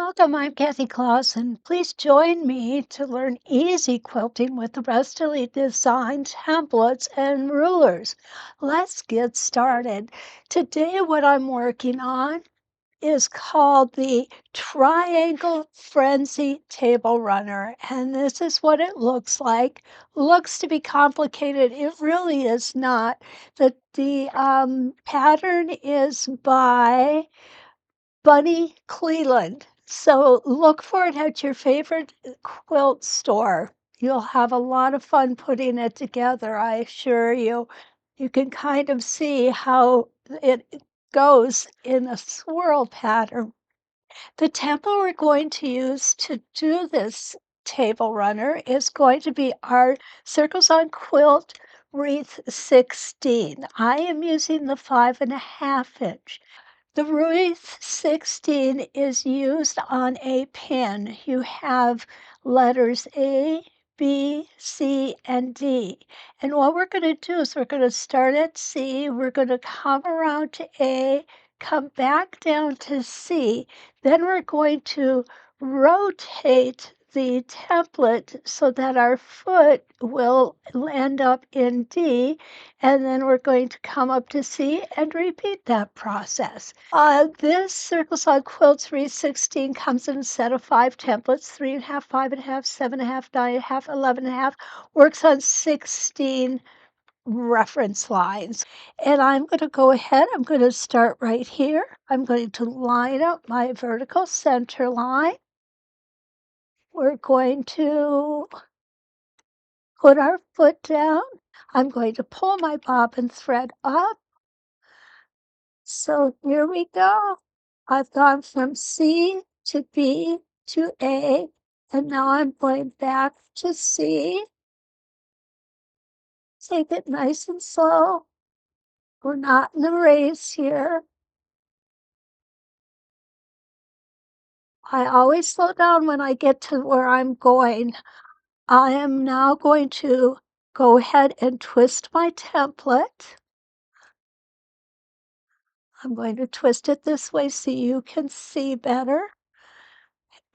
Welcome, I'm Kathy Clawson. Please join me to learn easy quilting with the Westalee design templates and rulers. Let's get started. Today what I'm working on is called the Triangle Frenzy Table Runner, and this is what it looks like. Looks to be complicated. It really is not. The pattern is by Bunny Cleland. So look for it at your favorite quilt store. You'll have a lot of fun putting it together, I assure you. You can kind of see how it goes in a swirl pattern. The template we're going to use to do this table runner is going to be our Circles on Quilt Wreath 16. I am using the 5.5 inch. The Wreath 16 is used on a pin. You have letters A, B, C, and D. And what we're going to do is we're going to start at C, we're going to come around to A, come back down to C, then we're going to rotate the template so that our foot will end up in D, and then we're going to come up to C and repeat that process. This Circles on Quilts Wreath 16 comes in a set of 5 templates, 3.5, 5.5, 7.5, 9.5, 11.5, works on 16 reference lines. And I'm going to go ahead, I'm going to start right here. I'm going to line up my vertical center line. We're going to put our foot down. I'm going to pull my bobbin thread up. So here we go. I've gone from C to B to A, and now I'm going back to C. Take it nice and slow. We're not in a race here. I always slow down when I get to where I'm going. I am now going to go ahead and twist my template. I'm going to twist it this way so you can see better.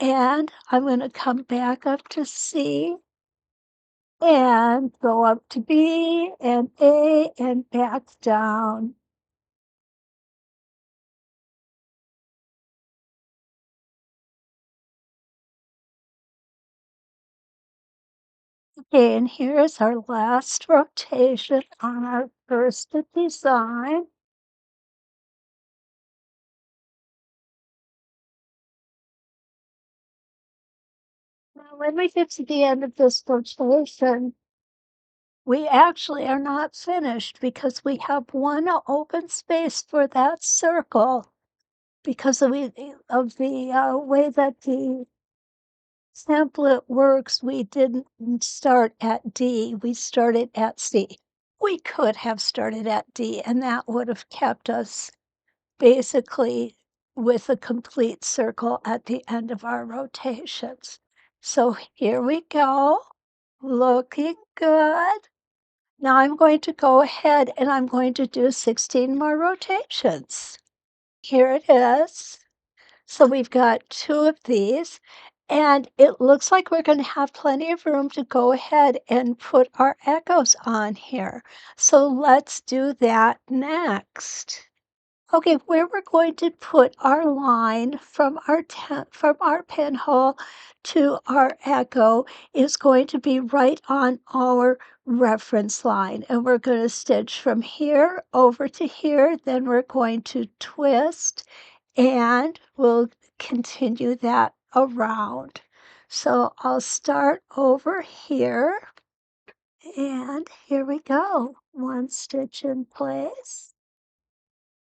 And I'm going to come back up to C and go up to B and A and back down. Okay, and here's our last rotation on our first design. Now, when we get to the end of this rotation, we actually are not finished because we have one open space for that circle because of the way that the template works. We didn't start at D, we started at C. We could have started at D, and that would have kept us basically with a complete circle at the end of our rotations. So here we go, looking good. Now I'm going to go ahead and I'm going to do 16 more rotations. Here it is. So we've got 2 of these, and it looks like we're going to have plenty of room to go ahead and put our echoes on here. So let's do that next. Okay, where we're going to put our line from our pinhole to our echo is going to be right on our reference line. And we're going to stitch from here over to here. Then we're going to twist and we'll continue that around. So I'll start over here. And here we go. 1 stitch in place.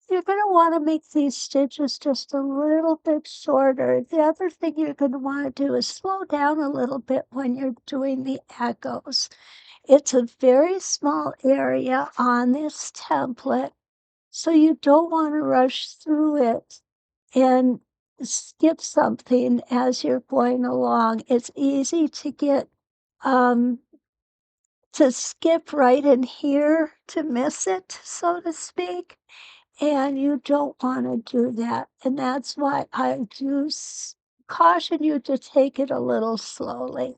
You're going to want to make these stitches just a little bit shorter. The other thing you're going to want to do is slow down a little bit when you're doing the echoes. It's a very small area on this template, so you don't want to rush through it and skip something as you're going along. It's easy to get to skip right in here to miss it, so to speak. And you don't want to do that. And that's why I do caution you to take it a little slowly.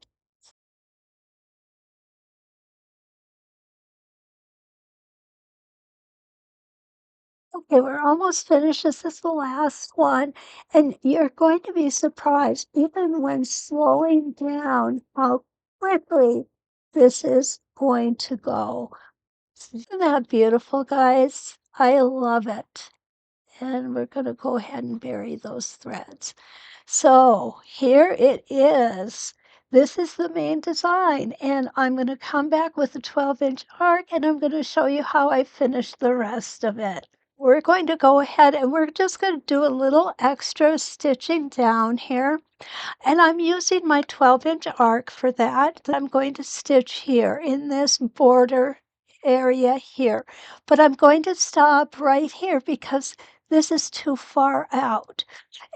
Okay, we're almost finished. This is the last one, and you're going to be surprised, even when slowing down, how quickly this is going to go. Isn't that beautiful, guys? I love it. And we're going to go ahead and bury those threads. So here it is. This is the main design, and I'm going to come back with a 12-inch arc, and I'm going to show you how I finished the rest of it. We're going to go ahead and we're just going to do a little extra stitching down here. And I'm using my 12-inch arc for that. I'm going to stitch here in this border area here. But I'm going to stop right here because this is too far out.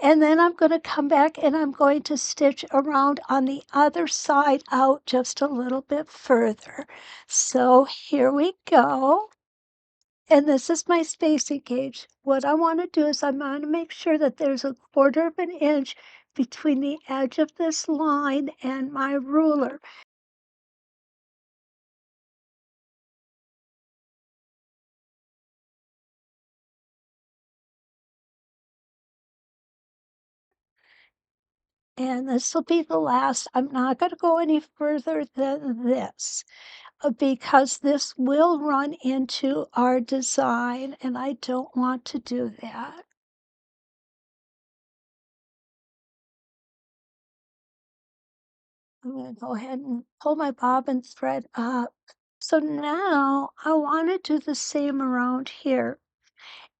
And then I'm going to come back and I'm going to stitch around on the other side out just a little bit further. So here we go. And this is my spacing gauge. What I want to do is I want to make sure that there's a 1/4 of an inch between the edge of this line and my ruler. And this will be the last. I'm not going to go any further than this because this will run into our design and I don't want to do that. I'm going to go ahead and pull my bobbin thread up. So now I want to do the same around here.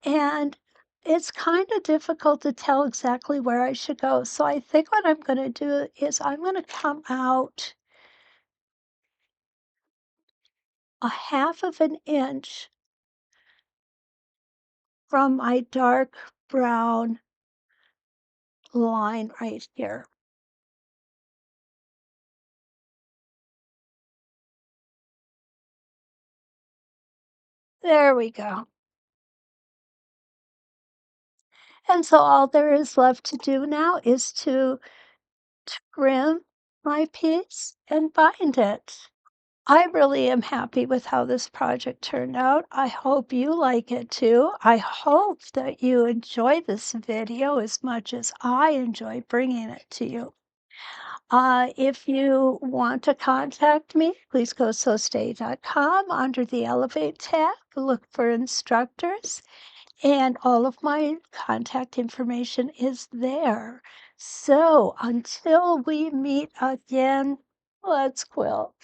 And it's kind of difficult to tell exactly where I should go. So I think what I'm going to do is I'm going to come out a 1/2 of an inch from my dark brown line right here. There we go. And so all there is left to do now is to trim my piece and bind it. I really am happy with how this project turned out. I hope you like it too. I hope that you enjoy this video as much as I enjoy bringing it to you. If you want to contact me, please go sewstay.com under the Elevate tab, look for instructors, and all of my contact information is there. So until we meet again, let's quilt.